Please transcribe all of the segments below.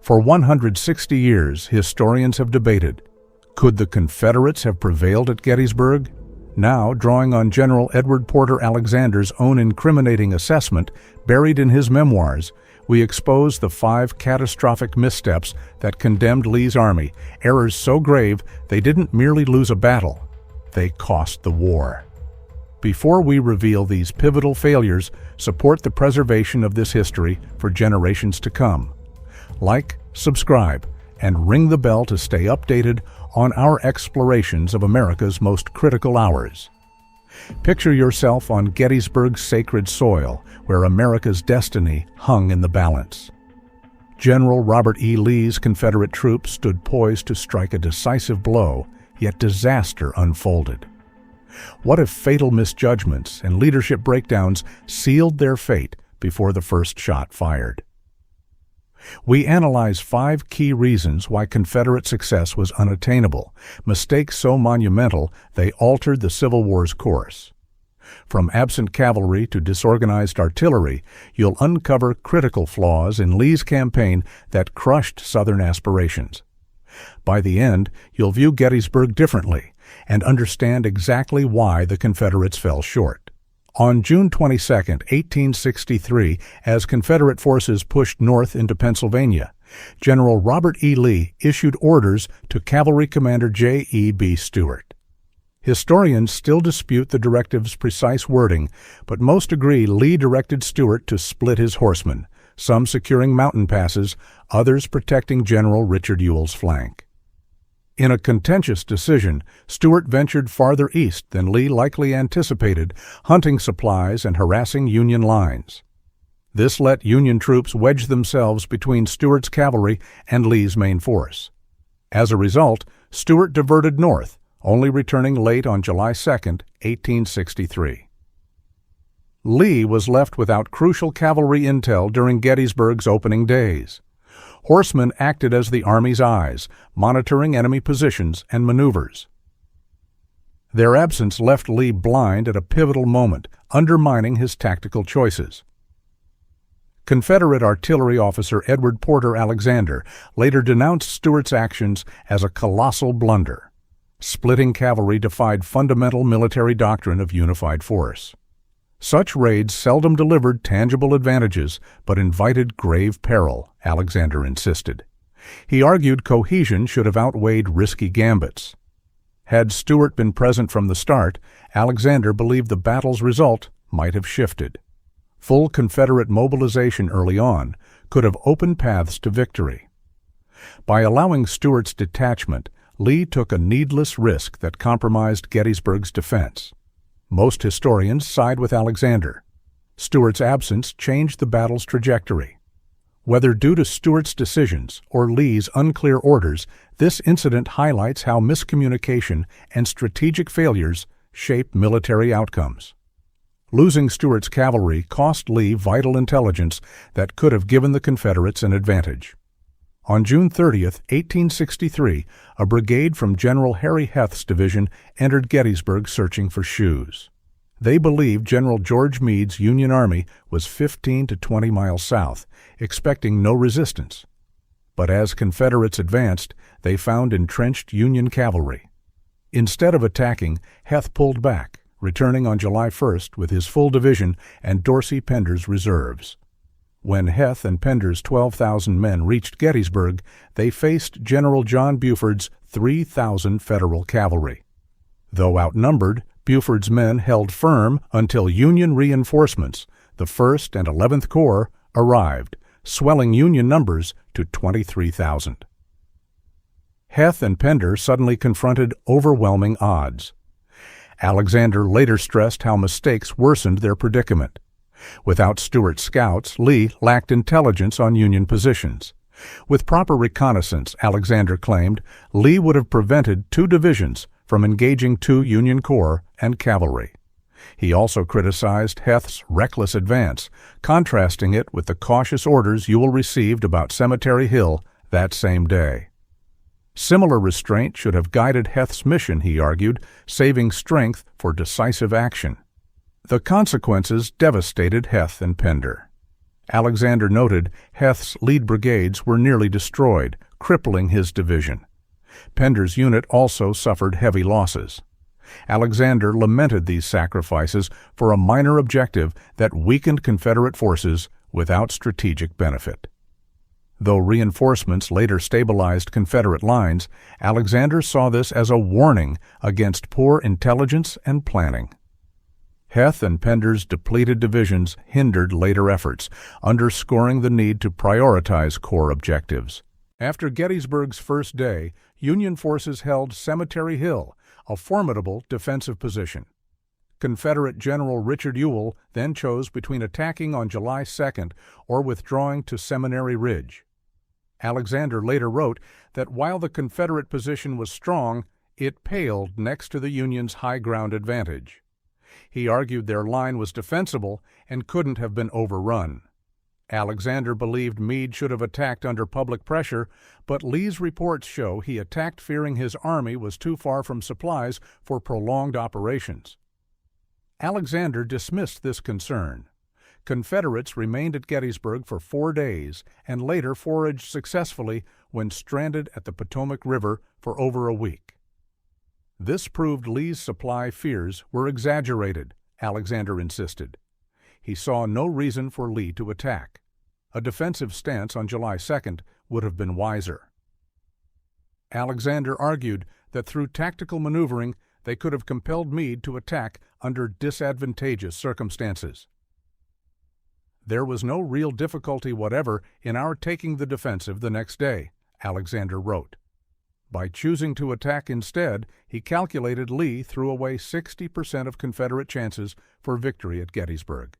For 160 years, historians have debated, could the Confederates have prevailed at Gettysburg? Now, drawing on General Edward Porter Alexander's own incriminating assessment, buried in his memoirs, we expose the 5 catastrophic missteps that condemned Lee's army, errors so grave they didn't merely lose a battle, they cost the war. Before we reveal these pivotal failures, support the preservation of this history for generations to come. Like, subscribe, and ring the bell to stay updated on our explorations of America's most critical hours. Picture yourself on Gettysburg's sacred soil, where America's destiny hung in the balance. General Robert E. Lee's Confederate troops stood poised to strike a decisive blow, yet disaster unfolded. What if fatal misjudgments and leadership breakdowns sealed their fate before the first shot fired? We analyze 5 key reasons why Confederate success was unattainable, mistakes so monumental they altered the Civil War's course. From absent cavalry to disorganized artillery, you'll uncover critical flaws in Lee's campaign that crushed Southern aspirations. By the end, you'll view Gettysburg differently and understand exactly why the Confederates fell short. On June 22, 1863, as Confederate forces pushed north into Pennsylvania, General Robert E. Lee issued orders to Cavalry Commander J.E.B. Stuart. Historians still dispute the directive's precise wording, but most agree Lee directed Stuart to split his horsemen, some securing mountain passes, others protecting General Richard Ewell's flank. In a contentious decision, Stuart ventured farther east than Lee likely anticipated, hunting supplies and harassing Union lines. This let Union troops wedge themselves between Stuart's cavalry and Lee's main force. As a result, Stuart diverted north, only returning late on July 2, 1863. Lee was left without crucial cavalry intel during Gettysburg's opening days. Horsemen acted as the Army's eyes, monitoring enemy positions and maneuvers. Their absence left Lee blind at a pivotal moment, undermining his tactical choices. Confederate artillery officer Edward Porter Alexander later denounced Stuart's actions as a colossal blunder. Splitting cavalry defied fundamental military doctrine of unified force. Such raids seldom delivered tangible advantages, but invited grave peril, Alexander insisted. He argued cohesion should have outweighed risky gambits. Had Stuart been present from the start, Alexander believed the battle's result might have shifted. Full Confederate mobilization early on could have opened paths to victory. By allowing Stuart's detachment, Lee took a needless risk that compromised Gettysburg's defense. Most historians side with Alexander. Stuart's absence changed the battle's trajectory. Whether due to Stuart's decisions or Lee's unclear orders, this incident highlights how miscommunication and strategic failures shape military outcomes. Losing Stuart's cavalry cost Lee vital intelligence that could have given the Confederates an advantage. On June 30, 1863, a brigade from General Harry Heth's division entered Gettysburg searching for shoes. They believed General George Meade's Union Army was 15 to 20 miles south, expecting no resistance. But as Confederates advanced, they found entrenched Union cavalry. Instead of attacking, Heth pulled back, returning on July 1st with his full division and Dorsey Pender's reserves. When Heth and Pender's 12,000 men reached Gettysburg, they faced General John Buford's 3,000 Federal cavalry. Though outnumbered, Buford's men held firm until Union reinforcements, the 1st and 11th Corps, arrived, swelling Union numbers to 23,000. Heth and Pender suddenly confronted overwhelming odds. Alexander later stressed how mistakes worsened their predicament. Without Stuart's scouts, Lee lacked intelligence on Union positions. With proper reconnaissance, Alexander claimed, Lee would have prevented 2 divisions from engaging 2 Union corps and cavalry. He also criticized Heth's reckless advance, contrasting it with the cautious orders Ewell received about Cemetery Hill that same day. Similar restraint should have guided Heth's mission, he argued, saving strength for decisive action. The consequences devastated Heth and Pender. Alexander noted Heth's lead brigades were nearly destroyed, crippling his division. Pender's unit also suffered heavy losses. Alexander lamented these sacrifices for a minor objective that weakened Confederate forces without strategic benefit. Though reinforcements later stabilized Confederate lines, Alexander saw this as a warning against poor intelligence and planning. Heth and Pender's depleted divisions hindered later efforts, underscoring the need to prioritize core objectives. After Gettysburg's first day, Union forces held Cemetery Hill, a formidable defensive position. Confederate General Richard Ewell then chose between attacking on July 2nd or withdrawing to Seminary Ridge. Alexander later wrote that while the Confederate position was strong, it paled next to the Union's high ground advantage. He argued their line was defensible and couldn't have been overrun. Alexander believed Meade should have attacked under public pressure, but Lee's reports show he attacked fearing his army was too far from supplies for prolonged operations. Alexander dismissed this concern. Confederates remained at Gettysburg for 4 days and later foraged successfully when stranded at the Potomac River for over a week. This proved Lee's supply fears were exaggerated, Alexander insisted. He saw no reason for Lee to attack. A defensive stance on July 2nd would have been wiser. Alexander argued that through tactical maneuvering they could have compelled Meade to attack under disadvantageous circumstances. There was no real difficulty whatever in our taking the defensive the next day, Alexander wrote. By choosing to attack instead, he calculated Lee threw away 60% of Confederate chances for victory at Gettysburg.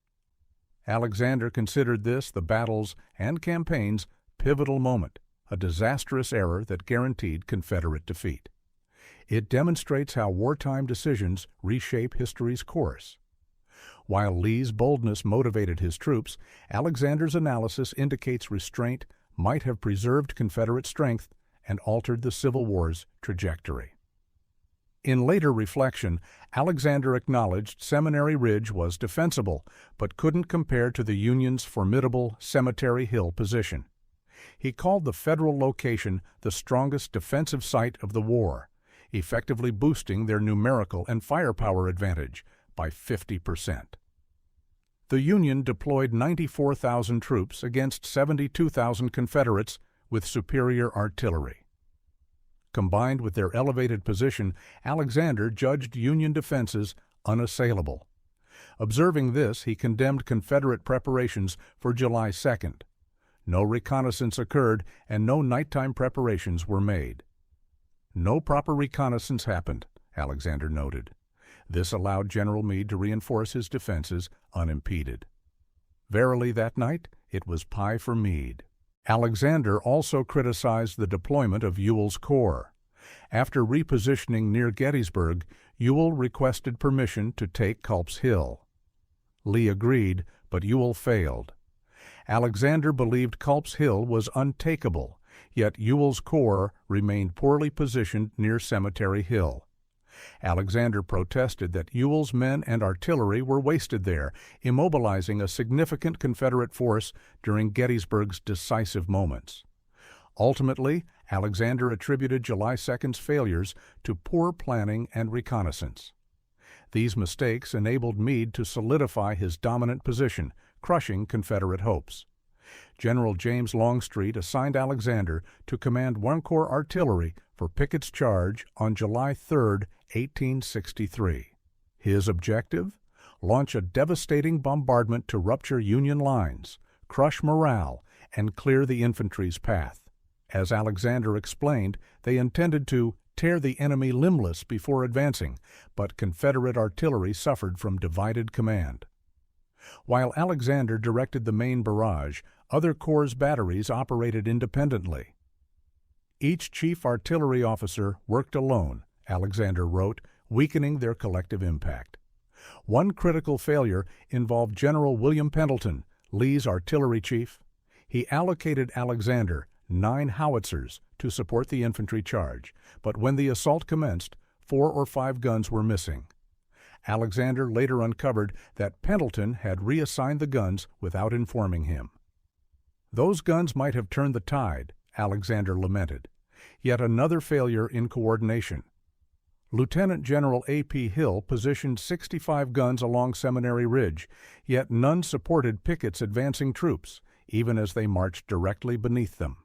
Alexander considered this the battle's and campaign's pivotal moment, a disastrous error that guaranteed Confederate defeat. It demonstrates how wartime decisions reshape history's course. While Lee's boldness motivated his troops, Alexander's analysis indicates restraint might have preserved Confederate strength and altered the Civil War's trajectory. In later reflection, Alexander acknowledged Seminary Ridge was defensible, but couldn't compare to the Union's formidable Cemetery Hill position. He called the Federal location the strongest defensive site of the war, effectively boosting their numerical and firepower advantage by 50%. The Union deployed 94,000 troops against 72,000 Confederates with superior artillery. Combined with their elevated position, Alexander judged Union defenses unassailable. Observing this, he condemned Confederate preparations for July 2nd. No reconnaissance occurred and no nighttime preparations were made. No proper reconnaissance happened, Alexander noted. This allowed General Meade to reinforce his defenses unimpeded. Verily, that night, it was pie for Meade. Alexander also criticized the deployment of Ewell's corps. After repositioning near Gettysburg, Ewell requested permission to take Culp's Hill. Lee agreed, but Ewell failed. Alexander believed Culp's Hill was untakeable, yet Ewell's corps remained poorly positioned near Cemetery Hill. Alexander protested that Ewell's men and artillery were wasted there, immobilizing a significant Confederate force during Gettysburg's decisive moments. Ultimately, Alexander attributed July 2nd's failures to poor planning and reconnaissance. These mistakes enabled Meade to solidify his dominant position, crushing Confederate hopes. General James Longstreet assigned Alexander to command 1 Corps artillery for Pickett's charge on July 3, 1863. His objective? Launch a devastating bombardment to rupture Union lines, crush morale, and clear the infantry's path. As Alexander explained, they intended to tear the enemy limbless before advancing, but Confederate artillery suffered from divided command. While Alexander directed the main barrage, other corps' batteries operated independently. Each chief artillery officer worked alone, Alexander wrote, weakening their collective impact. One critical failure involved General William Pendleton, Lee's artillery chief. He allocated Alexander 9 howitzers to support the infantry charge, but when the assault commenced, 4 or 5 guns were missing. Alexander later uncovered that Pendleton had reassigned the guns without informing him. Those guns might have turned the tide, Alexander lamented. Yet another failure in coordination. Lieutenant General A.P. Hill positioned 65 guns along Seminary Ridge, yet none supported Pickett's advancing troops, even as they marched directly beneath them.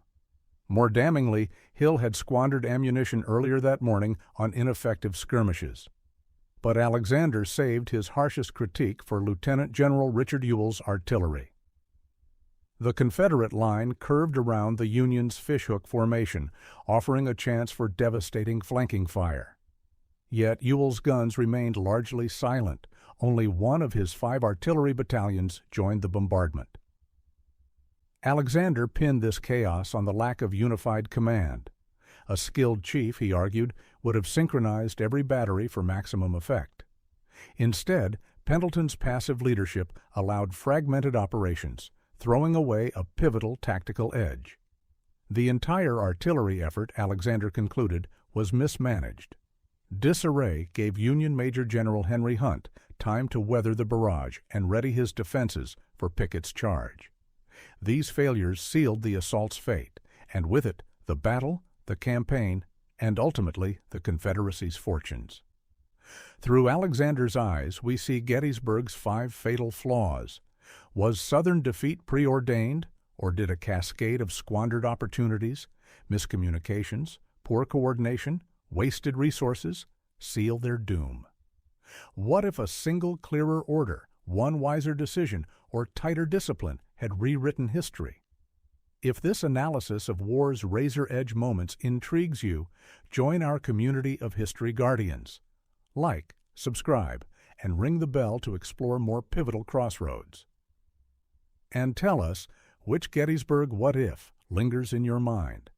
More damningly, Hill had squandered ammunition earlier that morning on ineffective skirmishes. But Alexander saved his harshest critique for Lieutenant General Richard Ewell's artillery. The Confederate line curved around the Union's fishhook formation, offering a chance for devastating flanking fire. Yet Ewell's guns remained largely silent. Only one of his 5 artillery battalions joined the bombardment. Alexander pinned this chaos on the lack of unified command. A skilled chief, he argued, would have synchronized every battery for maximum effect. Instead, Pendleton's passive leadership allowed fragmented operations, throwing away a pivotal tactical edge. The entire artillery effort, Alexander concluded, was mismanaged. Disarray gave Union Major General Henry Hunt time to weather the barrage and ready his defenses for Pickett's charge. These failures sealed the assault's fate, and with it, the battle, the campaign, and ultimately the Confederacy's fortunes. Through Alexander's eyes, we see Gettysburg's 5 fatal flaws. Was Southern defeat preordained, or did a cascade of squandered opportunities, miscommunications, poor coordination, wasted resources seal their doom? What if a single clearer order, one wiser decision, or tighter discipline had rewritten history? If this analysis of war's razor-edge moments intrigues you, join our community of history guardians. Like, subscribe, and ring the bell to explore more pivotal crossroads. And tell us which Gettysburg what if lingers in your mind.